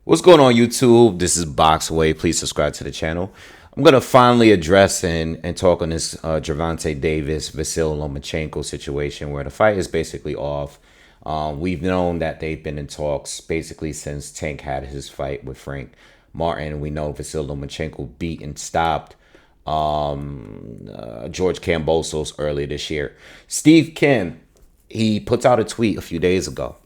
What's going on, YouTube? This is Boxingwave. Please subscribe to the channel. I'm going to finally address and talk on this Gervonta Davis, Vasyl Lomachenko situation where the fight is basically off. We've known that they've been in talks basically since Tank had his fight with Frank Martin. We know Vasyl Lomachenko beat and stopped George Kambosos earlier this year. Steve Kim, he puts out a tweet a few days ago,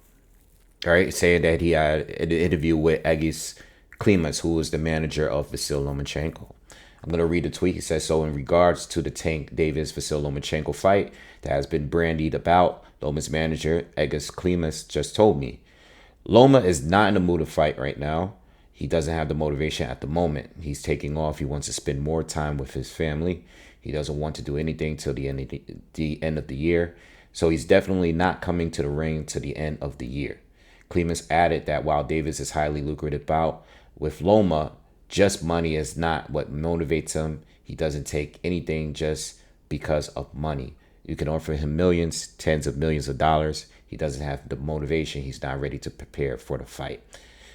all right, saying that he had an interview with Egis Klimas, who is the manager of Vasyl Lomachenko. I'm going to read the tweet. He says, so in regards to the Tank Davis-Vasyl Lomachenko fight that has been brandied about, Loma's manager, Egis Klimas, just told me, Loma is not in the mood to fight right now. He doesn't have the motivation at the moment. He's taking off. He wants to spend more time with his family. He doesn't want to do anything till the end of the year. So he's definitely not coming to the ring to the end of the year. Clemens added that while Davis is highly lucrative bout with Loma, just money is not what motivates him. He doesn't take anything just because of money. You can offer him millions, tens of millions of dollars. He doesn't have the motivation. He's not ready to prepare for the fight.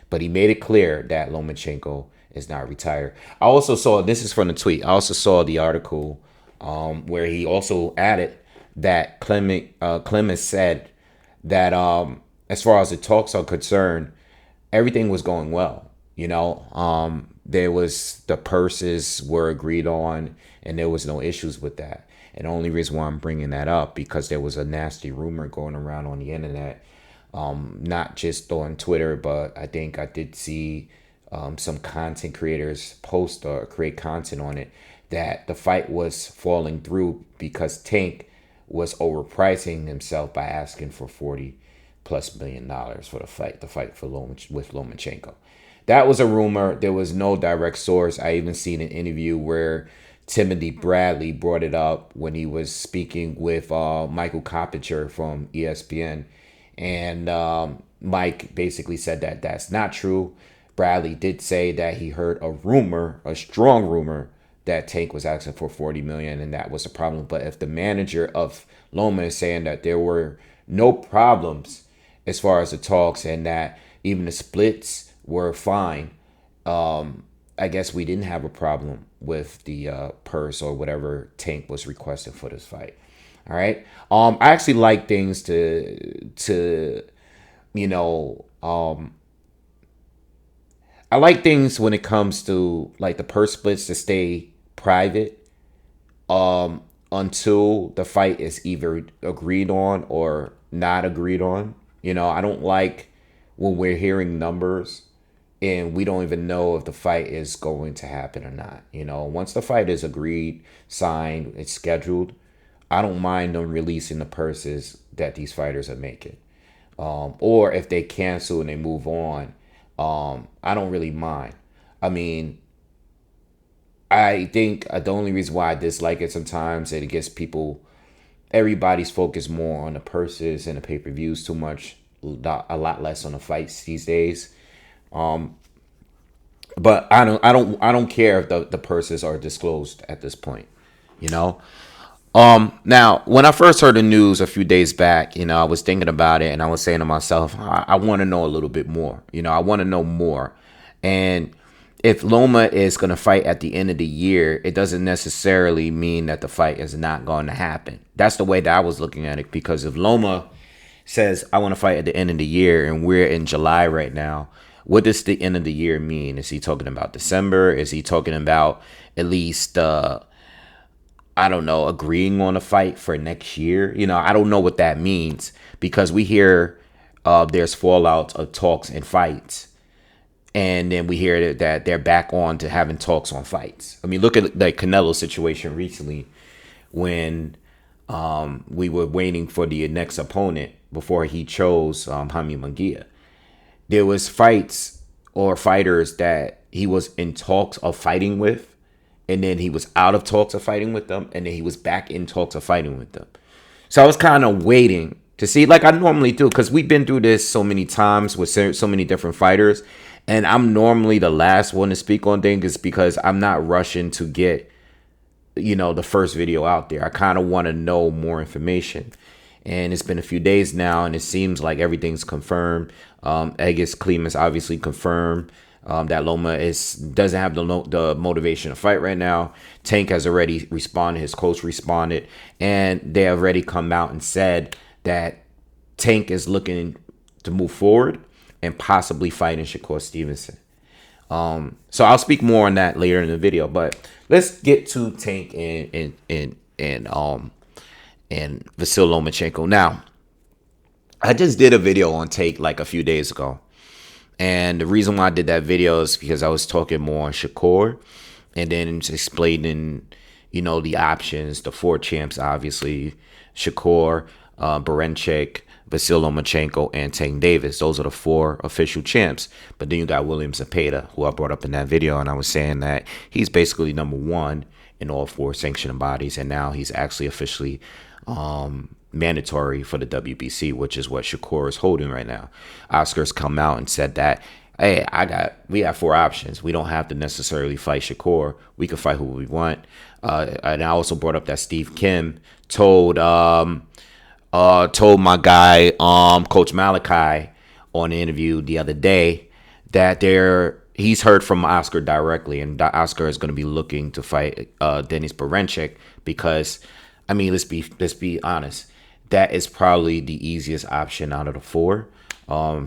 But he made it clear that Lomachenko is not retired. I also saw, this is from the tweet, I also saw the article where he also added that Clemens said that as far as the talks are concerned, everything was going well. There was, the purses were agreed on, and there was no issues with that. And the only reason why I'm bringing that up, because there was a nasty rumor going around on the internet, not just on Twitter, but I think I did see some content creators post or create content on it, that the fight was falling through because Tank was overpricing himself by asking for $40+ million for the fight for with Lomachenko. That was a rumor. There was no direct source. I even seen an interview where Timothy Bradley brought it up when he was speaking with Michael Coppinger from ESPN. And Mike basically said that that's not true. Bradley did say that he heard a rumor, a strong rumor, that Tank was asking for $40 million, and that was a problem. But if the manager of Loma is saying that there were no problems as far as the talks and that even the splits were fine, I guess we didn't have a problem with the purse or whatever Tank was requesting for this fight. All right. I actually like things I like things when it comes to like the purse splits to stay private until the fight is either agreed on or not agreed on. I don't like when we're hearing numbers and we don't even know if the fight is going to happen or not. Once the fight is agreed, signed, it's scheduled, I don't mind them releasing the purses that these fighters are making. Or if they cancel and they move on, I don't really mind. I mean, I think the only reason why I dislike it sometimes is it gets people, everybody's focused more on the purses and the pay-per-views too much, a lot less on the fights these days. But I don't care if the purses are disclosed at this point. Now, when I first heard the news a few days back, I was thinking about it and I was saying to myself, I want to know a little bit more. I want to know more. And if Loma is going to fight at the end of the year, it doesn't necessarily mean that the fight is not going to happen. That's the way that I was looking at it, because if Loma says, I want to fight at the end of the year, and we're in July right now, what does the end of the year mean? Is he talking about December? Is he talking about at least, I don't know, agreeing on a fight for next year? I don't know what that means, because we hear there's fallout of talks and fights. And then we hear that they're back on to having talks on fights. I mean, look at the Canelo situation recently when we were waiting for the next opponent before he chose Jaime Munguia. There was fights or fighters that he was in talks of fighting with, and then he was out of talks of fighting with them, and then he was back in talks of fighting with them. So I was kind of waiting to see, like I normally do, because we've been through this so many times with so many different fighters, and I'm normally the last one to speak on things because I'm not rushing to get, the first video out there. I kind of want to know more information. and it's been a few days now, and it seems like everything's confirmed. Egis Clemens obviously confirmed that Loma doesn't have the motivation to fight right now. Tank has already responded. His coach responded, and they have already come out and said that Tank is looking to move forward and possibly fighting Shakur Stevenson. So I'll speak more on that later in the video, but let's get to Tank and Vasyl Lomachenko. Now, I just did a video on Tank like a few days ago. And the reason why I did that video is because I was talking more on Shakur and then explaining, the options, the 4 champs, obviously, Shakur, Baranchyk, Vasyl Lomachenko, and Tank Davis. Those are the 4 official champs. But then you got William Zepeda, who I brought up in that video, and I was saying that he's basically number 1 in all 4 sanctioning bodies, and now he's actually officially mandatory for the WBC, which is what Shakur is holding right now. Oscar's come out and said that, hey, we have 4 options. We don't have to necessarily fight Shakur. We can fight who we want. And I also brought up that Steve Kim told my guy, Coach Malachi, on the interview the other day that he's heard from Oscar directly, and Oscar is going to be looking to fight Denis Baranchyk because, let's be honest, that is probably the easiest option out of the 4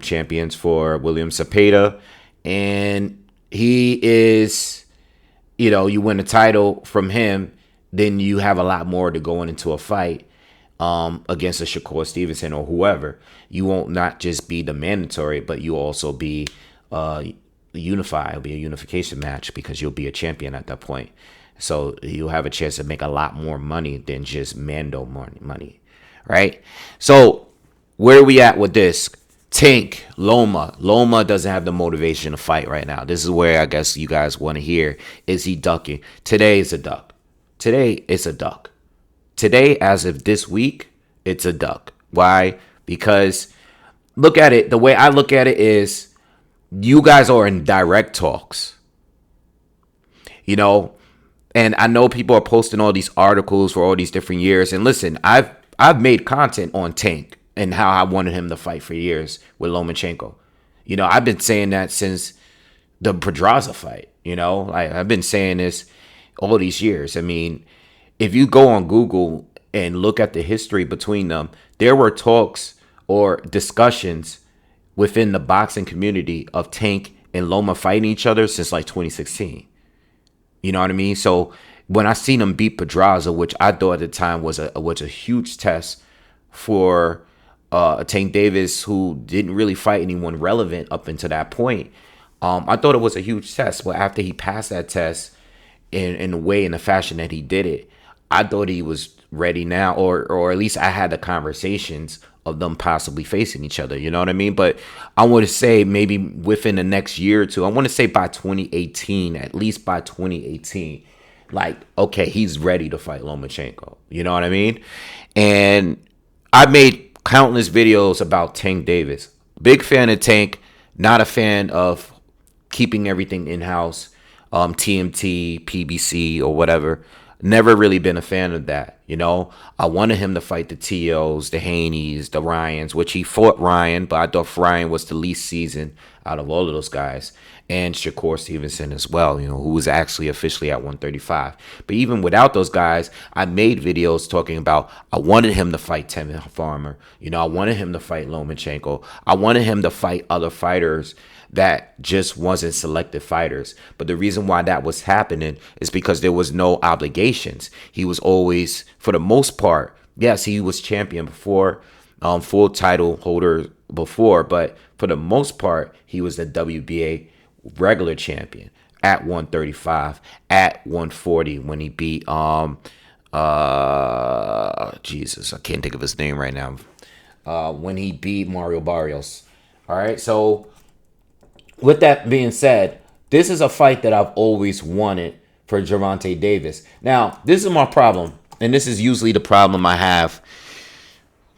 champions for William Zepeda, and he is, you win a title from him, then you have a lot more to going into a fight against a Shakur Stevenson or whoever. You won't not just be the mandatory, but you also be unified. It'll be a unification match because you'll be a champion at that point. So you'll have a chance to make a lot more money than just Mando money, right? So where are we at with this? Tank, Loma. Loma doesn't have the motivation to fight right now. This is where I guess you guys want to hear. Is he ducking? Today is a duck. Today it's a duck. Today, as of this week, it's a duck. Why? Because look at it. The way I look at it is you guys are in direct talks. And I know people are posting all these articles for all these different years. And listen, I've made content on Tank and how I wanted him to fight for years with Lomachenko. I've been saying that since the Pedraza fight. I've been saying this all these years. If you go on Google and look at the history between them, there were talks or discussions within the boxing community of Tank and Loma fighting each other since like 2016. You know what I mean? So when I seen him beat Pedraza, which I thought at the time was a huge test for Tank Davis, who didn't really fight anyone relevant up until that point, I thought it was a huge test. But after he passed that test in the way, in the fashion that he did it, I thought he was ready now, or at least I had the conversations of them possibly facing each other. You know what I mean? But I want to say maybe within the next year or two, I want to say by 2018, at least by 2018, okay, he's ready to fight Lomachenko. You know what I mean? And I made countless videos about Tank Davis. Big fan of Tank, not a fan of keeping everything in-house, TMT, PBC, or whatever. Never really been a fan of that. I wanted him to fight the T.O.s, the Haneys, the Ryans, which he fought Ryan, but I thought Ryan was the least seasoned out of all of those guys. And Shakur Stevenson as well, who was actually officially at 135. But even without those guys, I made videos talking about I wanted him to fight Tim Farmer. I wanted him to fight Lomachenko. I wanted him to fight other fighters that just wasn't selected fighters. But the reason why that was happening is because there was no obligations. He was always, for the most part, yes, he was champion before, full title holder before, but for the most part, he was the WBA regular champion at 135, at 140 when he beat Jesus, I can't think of his name right now. When he beat Mario Barrios. All right, so with that being said, this is a fight that I've always wanted for Gervonta Davis. Now, this is my problem, and this is usually the problem I have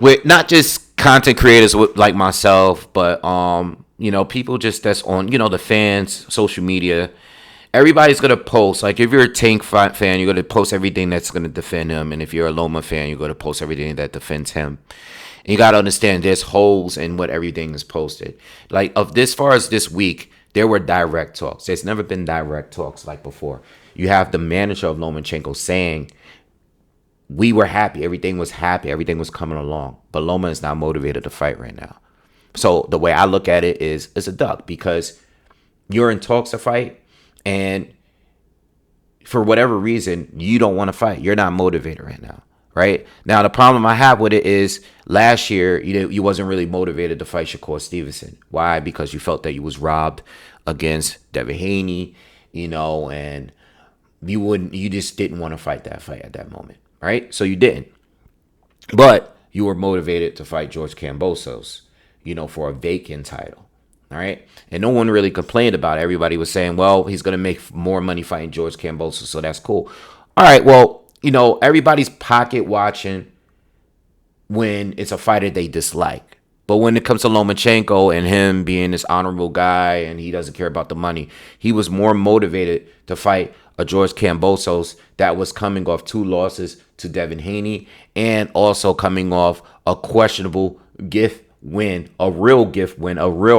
with not just content creators like myself, but people just that's on, the fans, social media, everybody's gonna post. Like if you're a Tank fan, you're gonna post everything that's gonna defend him, and if you're a Loma fan, you're gonna post everything that defends him. And you gotta understand there's holes in what everything is posted. Like of this far as this week, there were direct talks. There's never been direct talks like before. You have the manager of Lomachenko saying, "We were happy. Everything was happy. Everything was coming along." But Loma is not motivated to fight right now. So the way I look at it is it's a duck because you're in talks to fight, and for whatever reason, you don't want to fight. You're not motivated right now. Right now, the problem I have with it is last year you wasn't really motivated to fight Shakur Stevenson. Why? Because you felt that you was robbed against Devin Haney, and you just didn't want to fight that fight at that moment, right? So you didn't, but you were motivated to fight George Kambosos, for a vacant title, all right? And no one really complained about it. Everybody was saying, well, he's gonna make more money fighting George Kambosos, so that's cool. All right, well. Everybody's pocket watching when it's a fighter they dislike. But when it comes to Lomachenko and him being this honorable guy and he doesn't care about the money, he was more motivated to fight a George Kambosos that was coming off 2 losses to Devin Haney and also coming off a questionable gift win, a real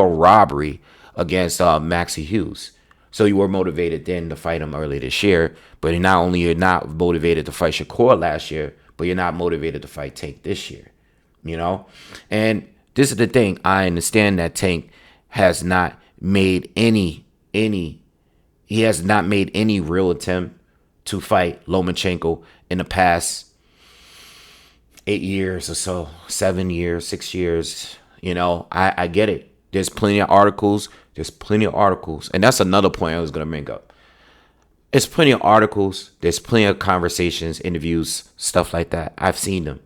robbery against Maxie Hughes. So you were motivated then to fight him early this year, but not only you're not motivated to fight Shakur last year, but you're not motivated to fight Tank this year, And this is the thing. I understand that Tank has not made any real attempt to fight Lomachenko in the past 8 years or so, 7 years, 6 years. I get it. There's plenty of articles. And that's another point I was going to bring up. There's plenty of articles. There's plenty of conversations, interviews, stuff like that. I've seen them.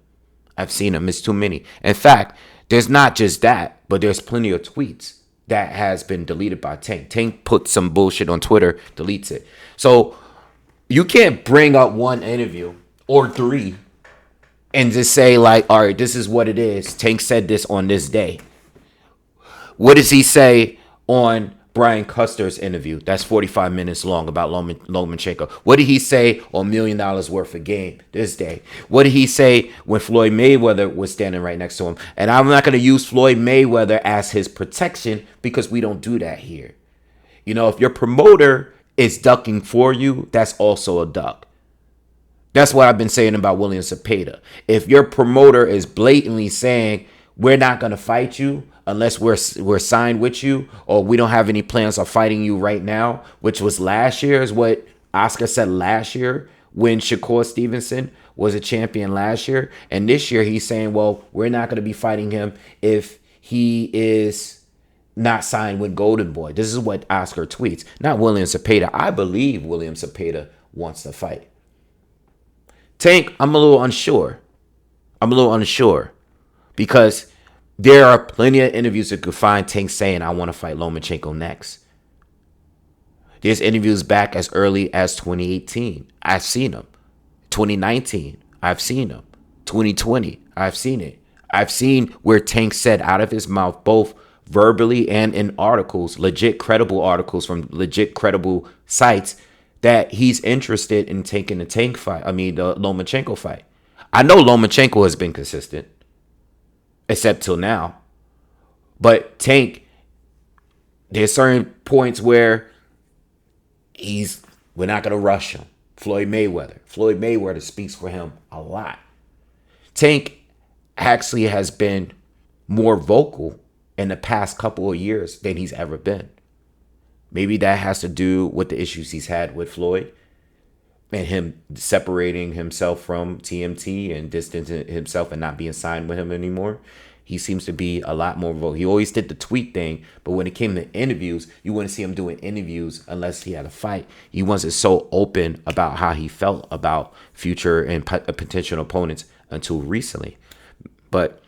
It's too many. In fact, there's not just that, but there's plenty of tweets that has been deleted by Tank. Tank put some bullshit on Twitter, deletes it. So you can't bring up one interview or 3 and just say like, all right, this is what it is. Tank said this on this day. What does he say on Brian Custer's interview? That's 45 minutes long about Lomachenko. What did he say on $1 Million Worth of Game this day? What did he say when Floyd Mayweather was standing right next to him? And I'm not going to use Floyd Mayweather as his protection because we don't do that here. If your promoter is ducking for you, that's also a duck. That's what I've been saying about William Cepeda. If your promoter is blatantly saying, we're not going to fight you unless we're signed with you, or we don't have any plans of fighting you right now, which was last year, is what Oscar said last year when Shakur Stevenson was a champion last year. And this year he's saying, well, we're not going to be fighting him if he is not signed with Golden Boy. This is what Oscar tweets, not William Cepeda. I believe William Cepeda wants to fight. Tank, I'm a little unsure because there are plenty of interviews that could find Tank saying, I want to fight Lomachenko next. There's interviews back as early as 2018. I've seen them. 2019, I've seen them. 2020, I've seen it. I've seen where Tank said out of his mouth, both verbally and in articles, legit credible articles from legit credible sites, that he's interested in taking the Lomachenko fight. I know Lomachenko has been consistent, except till now. But Tank, there's certain points where we're not going to rush him. Floyd Mayweather speaks for him a lot. Tank actually has been more vocal in the past couple of years than he's ever been. Maybe that has to do with the issues he's had with Floyd and him separating himself from TMT and distancing himself and not being signed with him anymore. He seems to be a lot more vocal. He always did the tweet thing, but when it came to interviews, you wouldn't see him doing interviews unless he had a fight. He wasn't so open about how he felt about future and potential opponents until recently. But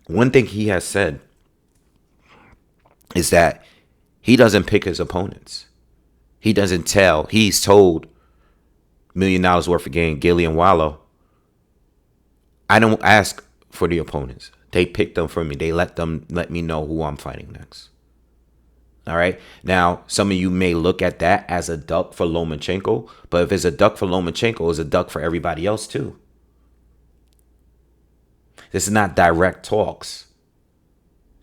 one thing he has said is that he doesn't pick his opponents. He doesn't tell. He's told $1 Million Worth of Game, Gilly and Wallow, I don't ask for the opponents. They pick them for me. They let me know who I'm fighting next. All right. Now, some of you may look at that as a duck for Lomachenko, but if it's a duck for Lomachenko, it's a duck for everybody else too. This is not direct talks.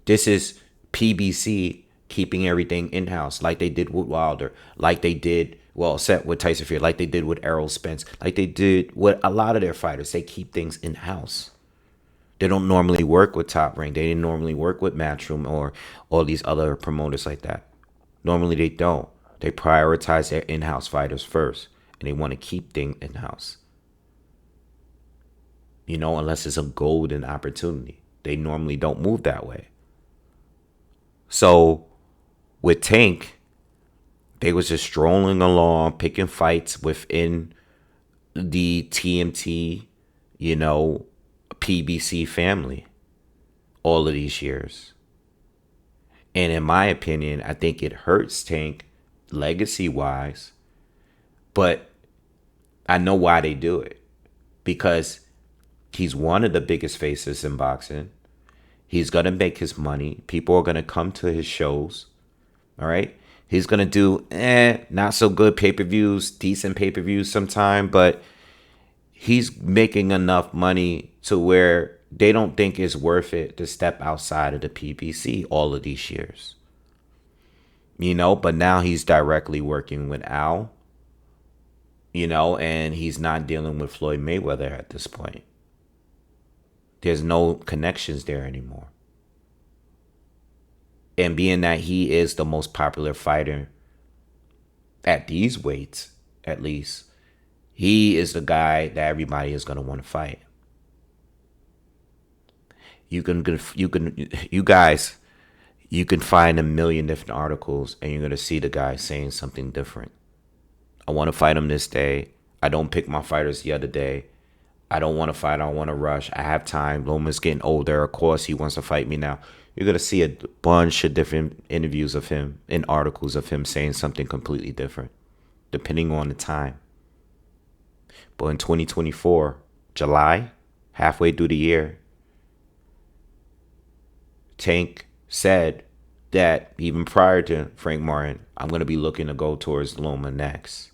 This is PBC keeping everything in house, like they did with Wilder, like they did, well, set with Tyson Fury, like they did with Errol Spence, like they did with a lot of their fighters. They keep things in house. They don't normally work with Top Rank. They didn't normally work with Matchroom or all these other promoters like that. Normally they don't. They prioritize their in-house fighters first, and they want to keep things in-house. Unless it's a golden opportunity. They normally don't move that way. So with Tank, they was just strolling along, picking fights within the TMT, PBC family all of these years. And in my opinion, I think it hurts Tank legacy-wise, but I know why they do it. Because he's one of the biggest faces in boxing. He's going to make his money. People are going to come to his shows. All right. He's going to do not so good pay-per-views, decent pay-per-views sometime, but he's making enough money to where they don't think it's worth it to step outside of the PBC all of these years. But now he's directly working with Al, and he's not dealing with Floyd Mayweather at this point. There's no connections there anymore. And being that he is the most popular fighter at these weights, at least, he is the guy that everybody is going to want to fight. You guys, you can find a million different articles and you're going to see the guy saying something different. I want to fight him this day. I don't pick my fighters the other day. I don't want to fight. I don't want to rush. I have time. Loma's getting older. Of course, he wants to fight me now. You're going to see a bunch of different interviews of him and articles of him saying something completely different, depending on the time. But in 2024, July, halfway through the year, Tank said that even prior to Frank Martin, I'm going to be looking to go towards Loma next.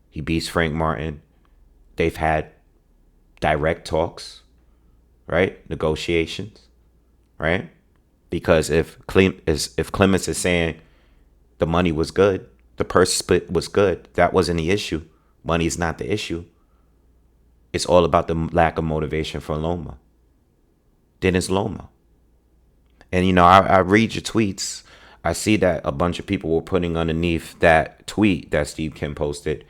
He beats Frank Martin. They've had direct talks, right? Negotiations, right? Because if Clemens is saying the money was good, the purse split was good, that wasn't the issue. Money is not the issue. It's all about the lack of motivation for Loma. Then it's Loma. And, I read your tweets. I see that a bunch of people were putting underneath that tweet that Steve Kim posted,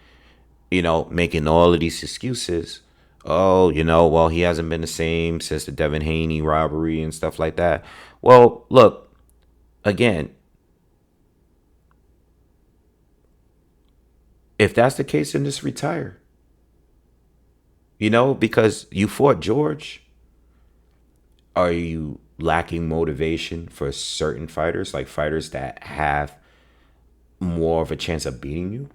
making all of these excuses. Oh, well, he hasn't been the same since the Devin Haney robbery and stuff like that. Well, look, again, if that's the case, then just retire. Because you fought George. Are you lacking motivation for certain fighters, like fighters that have more of a chance of beating you?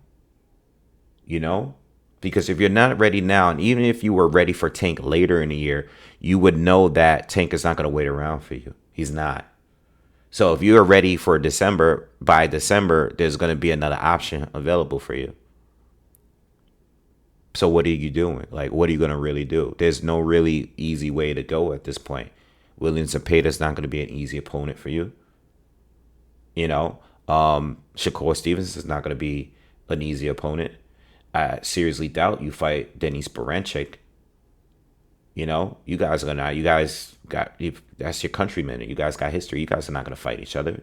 Because if you're not ready now, and even if you were ready for Tank later in the year, you would know that Tank is not going to wait around for you. He's not. So if you're ready for December, by December, there's going to be another option available for you. So what are you doing? Like, what are you going to really do? There's no really easy way to go at this point. William Zepeda's not going to be an easy opponent for you. Shakur Stevens is not going to be an easy opponent. I seriously doubt you fight Denis Beranchyk. You guys got, that's your countrymen. You guys got history. You guys are not going to fight each other.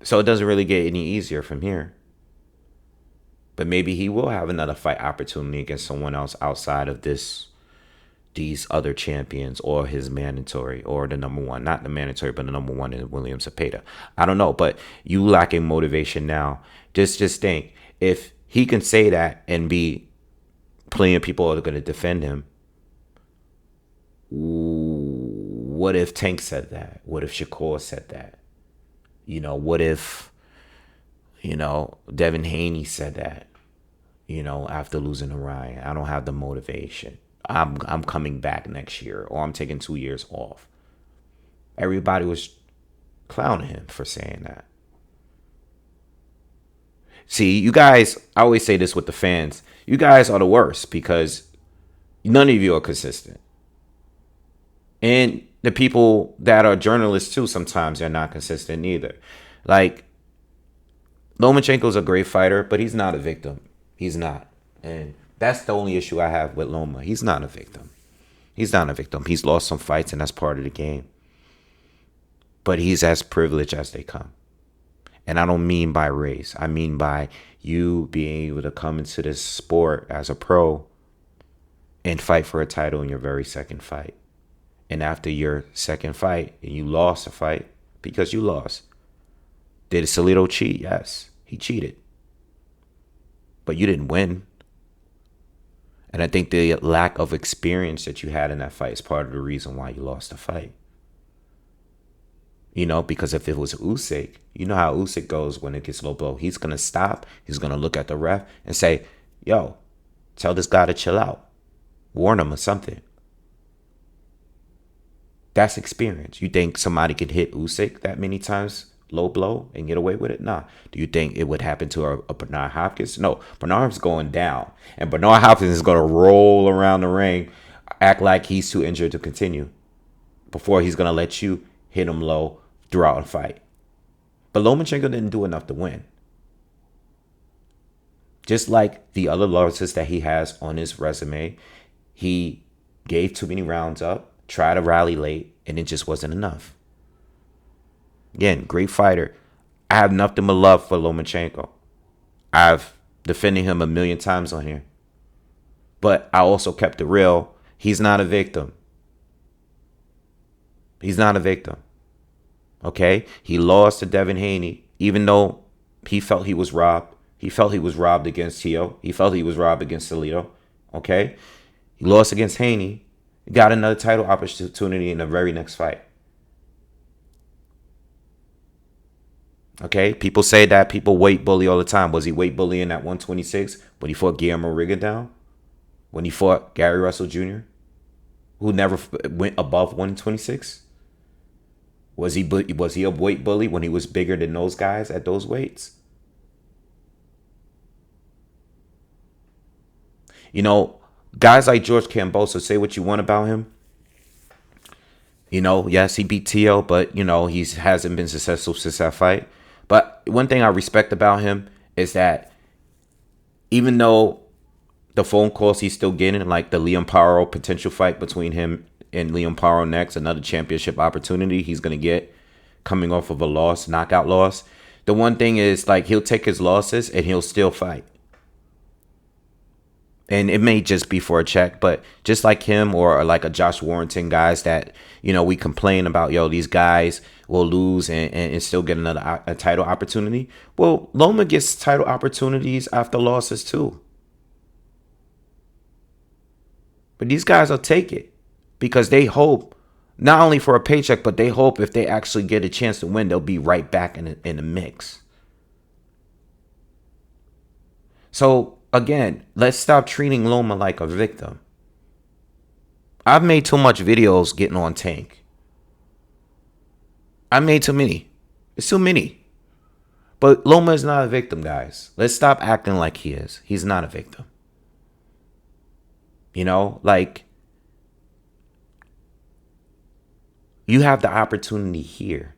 So it doesn't really get any easier from here. But maybe he will have another fight opportunity against someone else outside of these other champions, or his mandatory, or the number one. Not the mandatory, but the number one is William Zepeda. I don't know, but you lacking motivation now. Just think, if he can say that and be plenty of people are going to defend him, what if Tank said that? What if Shakur said that? What if, Devin Haney said that, after losing to Ryan? I don't have the motivation. I'm coming back next year, or I'm taking 2 years off. Everybody was clowning him for saying that. See, you guys, I always say this with the fans. You guys are the worst because none of you are consistent. And the people that are journalists too, sometimes they're not consistent either. Like, Lomachenko's a great fighter, but he's not a victim. He's not. And that's the only issue I have with Loma. He's not a victim. He's not a victim. He's lost some fights, and that's part of the game. But he's as privileged as they come. And I don't mean by race. I mean by you being able to come into this sport as a pro and fight for a title in your very second fight. And after your second fight, and you lost a fight because you lost. Did Salido cheat? Yes, he cheated. But you didn't win. And I think the lack of experience that you had in that fight is part of the reason why you lost the fight. You know, because if it was Usyk, you know how Usyk goes when it gets low blow. He's going to stop. He's going to look at the ref and say, yo, tell this guy to chill out. Warn him or something. That's experience. You think somebody could hit Usyk that many times, low blow, and get away with it? Nah. Do you think it would happen to a Bernard Hopkins? No. Bernard's going down. And Bernard Hopkins is going to roll around the ring, act like he's too injured to continue, before he's going to let you hit him low throughout the fight. But Lomachenko didn't do enough to win. Just like the other losses that he has on his resume, he gave too many rounds up, tried to rally late, and it just wasn't enough. Again, great fighter. I have nothing but love for Lomachenko. I've defended him a million times on here. But I also kept it real. He's not a victim. He's not a victim. Okay? He lost to Devin Haney, even though he felt he was robbed. He felt he was robbed against Tio. He felt he was robbed against Salido. Okay? He lost against Haney. Got another title opportunity in the very next fight. Okay? People say that people weight bully all the time. Was he weight bullying at 126 when he fought Guillermo Rigondeaux? When he fought Gary Russell Jr., who never went above 126? Was he a weight bully when he was bigger than those guys at those weights? You know, guys like George Kambosos, say what you want about him. You know, yes, he beat Tio, but, you know, he hasn't been successful since that fight. But one thing I respect about him is that even though the phone calls he's still getting, like the Liam Paro potential fight between him and Liam Paro next, another championship opportunity he's going to get coming off of a loss, knockout loss. The one thing is, like, he'll take his losses and he'll still fight. And it may just be for a check, but just like him or like a Josh Warrington, guys that, you know, we complain about, yo, these guys will lose and still get a title opportunity. Well, Loma gets title opportunities after losses too. But these guys will take it because they hope not only for a paycheck, but they hope if they actually get a chance to win, they'll be right back in the mix. So, again, let's stop treating Loma like a victim. I've made too much videos getting on Tank. I made too many. It's too many. But Loma is not a victim, guys. Let's stop acting like he is. He's not a victim. You know, like, you have the opportunity here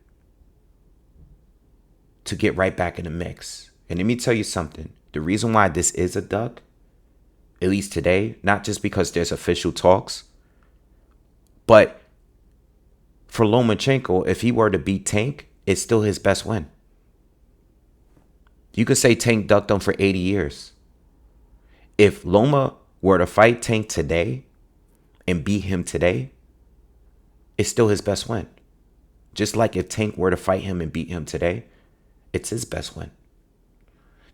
to get right back in the mix. And let me tell you something. The reason why this is a duck, at least today, not just because there's official talks, but for Lomachenko, if he were to beat Tank, it's still his best win. You could say Tank ducked him for 80 years. If Loma were to fight Tank today and beat him today, it's still his best win. Just like if Tank were to fight him and beat him today, it's his best win.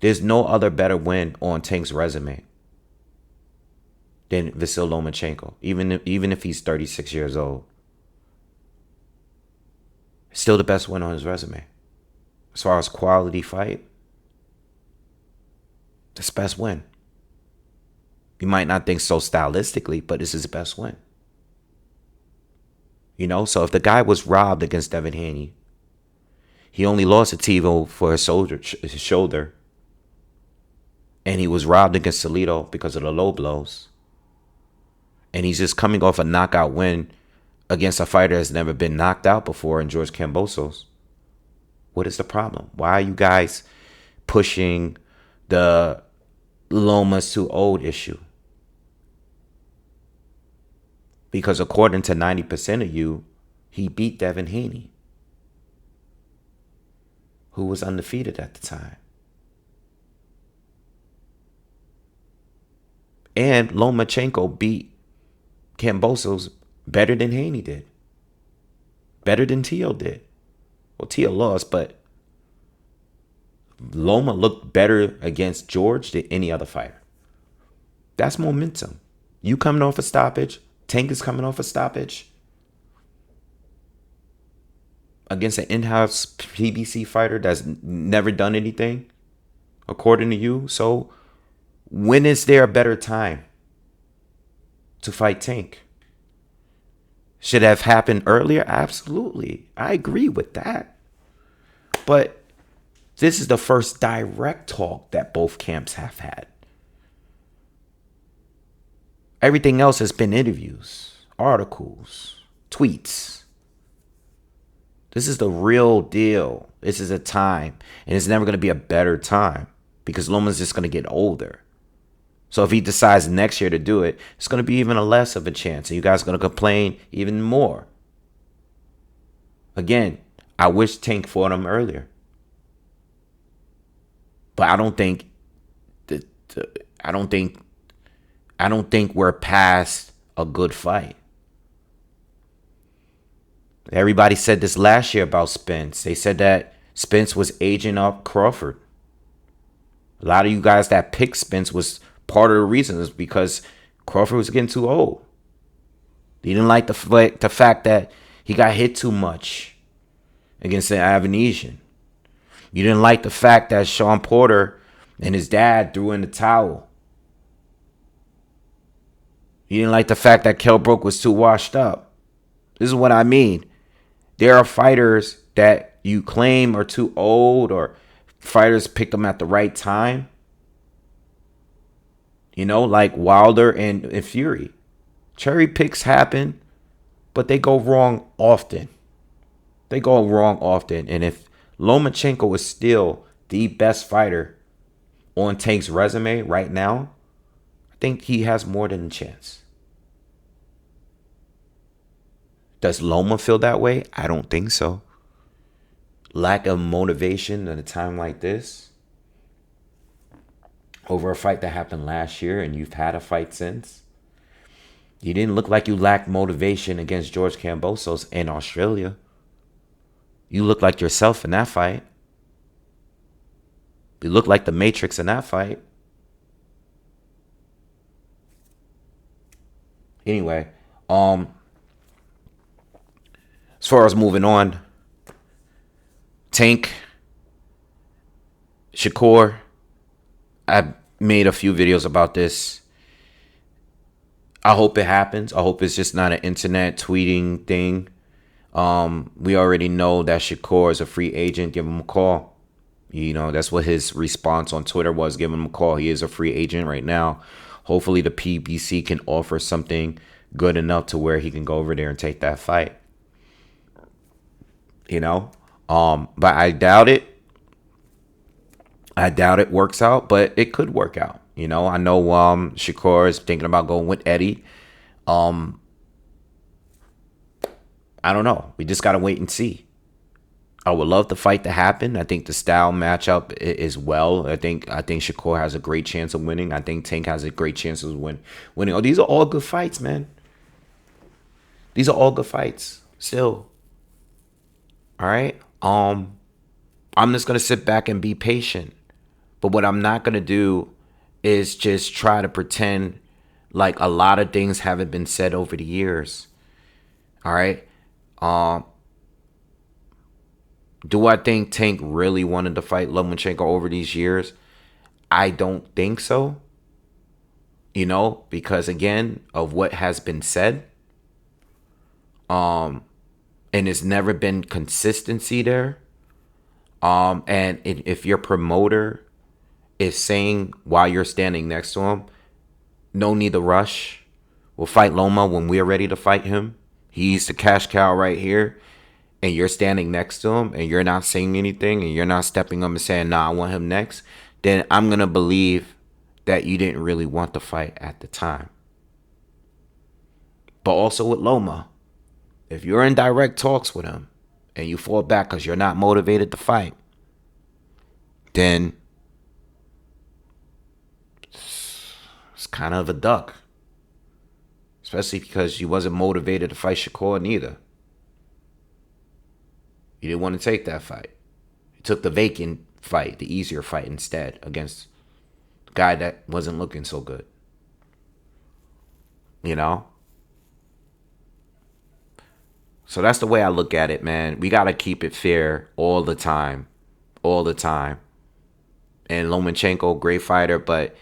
There's no other better win on Tank's resume than Vasyl Lomachenko, even if he's 36 years old. Still the best win on his resume. As far as quality fight, this best win. You might not think so stylistically, but this is the best win. You know, so if the guy was robbed against Devin Haney, He only lost to TiVo for his shoulder. And he was robbed against Salido because of the low blows. And he's just coming off a knockout win against a fighter that's never been knocked out before in George Kambosos. What is the problem? Why are you guys pushing the Loma's too old issue? Because according to 90% of you, he beat Devin Haney, who was undefeated at the time. And Lomachenko beat Kambosos better than Haney did. Better than Tio did. Well, Tio lost, but Loma looked better against George than any other fighter. That's momentum. You coming off a stoppage. Tank is coming off a stoppage. Against an in-house PBC fighter that's never done anything, according to you. So when is there a better time to fight Tank? Should have happened earlier? Absolutely. I agree with that. But this is the first direct talk that both camps have had. Everything else has been interviews, articles, tweets. This is the real deal. This is a time. And it's never going to be a better time because Loma's just going to get older. So if he decides next year to do it, it's going to be even less of a chance. And you guys are going to complain even more. Again, I wish Tank fought him earlier. But I don't think we're past a good fight. Everybody said this last year about Spence. They said that Spence was aging up Crawford. A lot of you guys that picked Spence was part of the reason is because Crawford was getting too old. You didn't like the fact that he got hit too much against the Avanesian. You didn't like the fact that Sean Porter and his dad threw in the towel. You didn't like the fact that Kell Brook was too washed up. This is what I mean. There are fighters that you claim are too old or fighters picked them at the right time. You know, like Wilder and Fury. Cherry picks happen, but they go wrong often. They go wrong often. And if Lomachenko is still the best fighter on Tank's resume right now, I think he has more than a chance. Does Loma feel that way? I don't think so. Lack of motivation at a time like this over a fight that happened last year and you've had a fight since. You didn't look like you lacked motivation against George Kambosos in Australia. You look like yourself in that fight. You look like the Matrix in that fight. Anyway, as far as moving on, Tank, Shakur, I made a few videos about this. I hope it happens. I hope it's just not an internet tweeting thing. We already know that Shakur is a free agent. Give him a call. You know, that's what his response on Twitter was. Give him a call. He is a free agent right now. Hopefully the PBC can offer something good enough to where he can go over there and take that fight. You know, but I doubt it. I doubt it works out, but it could work out. You know, I know Shakur is thinking about going with Eddie. I don't know. We just got to wait and see. I would love the fight to happen. I think the style matchup is well. I think Shakur has a great chance of winning. I think Tank has a great chance of winning. Oh, these are all good fights, man. These are all good fights. Still. All right. I'm just gonna sit back and be patient. But what I'm not gonna do is just try to pretend like a lot of things haven't been said over the years. All right. Do I think Tank really wanted to fight Lomachenko over these years? I don't think so. You know, because again, of what has been said. And there's never been consistency there. And if your promoter is saying while you're standing next to him, no need to rush. We'll fight Loma when we're ready to fight him. He's the cash cow right here. And you're standing next to him and you're not saying anything and you're not stepping up and saying, nah, I want him next. Then I'm going to believe that you didn't really want the fight at the time. But also with Loma, if you're in direct talks with him and you fall back because you're not motivated to fight, then it's kind of a duck. Especially because you wasn't motivated to fight Shakur neither. You didn't want to take that fight. You took the vacant fight, the easier fight instead, against the guy that wasn't looking so good. You know? So that's the way I look at it, man. We got to keep it fair all the time. All the time. And Lomachenko, great fighter, but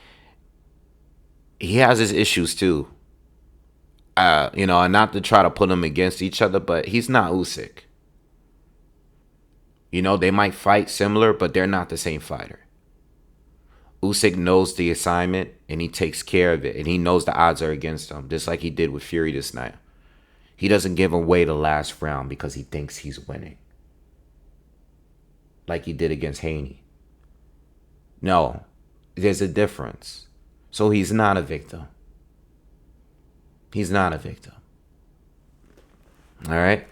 he has his issues too. And not to try to put them against each other, but he's not Usyk. They might fight similar, but they're not the same fighter. Usyk knows the assignment, and he takes care of it, and he knows the odds are against him, just like he did with Fury this night. He doesn't give away the last round because he thinks he's winning, like he did against Haney. No, there's a difference. So he's not a victim. He's not a victim. All right.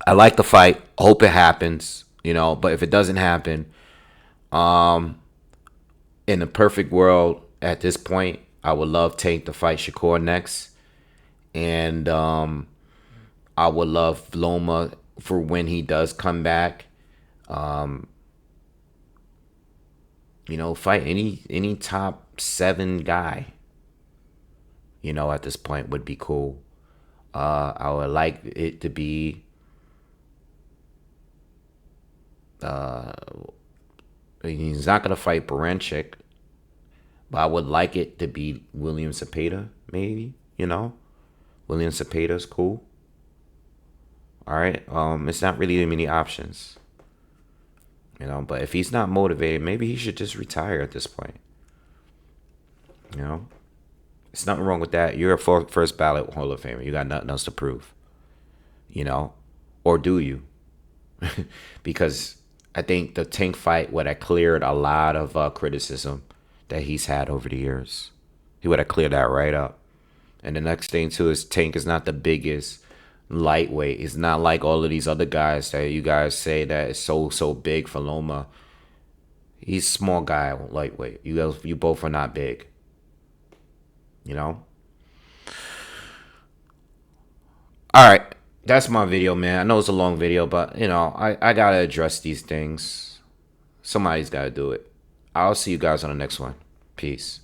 I like the fight. Hope it happens. But if it doesn't happen, in the perfect world at this point, I would love Tank to fight Shakur next, and I would love Loma for when he does come back. Fight any top 7 guy. At this point would be cool. I would like it to be he's not gonna fight Baranchik, but I would like it to be William Zepeda, maybe. William Zepeda's cool. All right. It's not really many options. But if he's not motivated, maybe he should just retire at this point. There's nothing wrong with that. You're a first ballot Hall of Famer. You got nothing else to prove. Or do you? Because I think the Tank fight would have cleared a lot of criticism that he's had over the years. He would have cleared that right up. And the next thing, too, is Tank is not the biggest lightweight. It's not like all of these other guys that you guys say that is so big for Loma. He's a small guy, lightweight. You both are not big. All right. That's my video, man. I know it's a long video, but, I got to address these things. Somebody's got to do it. I'll see you guys on the next one. Peace.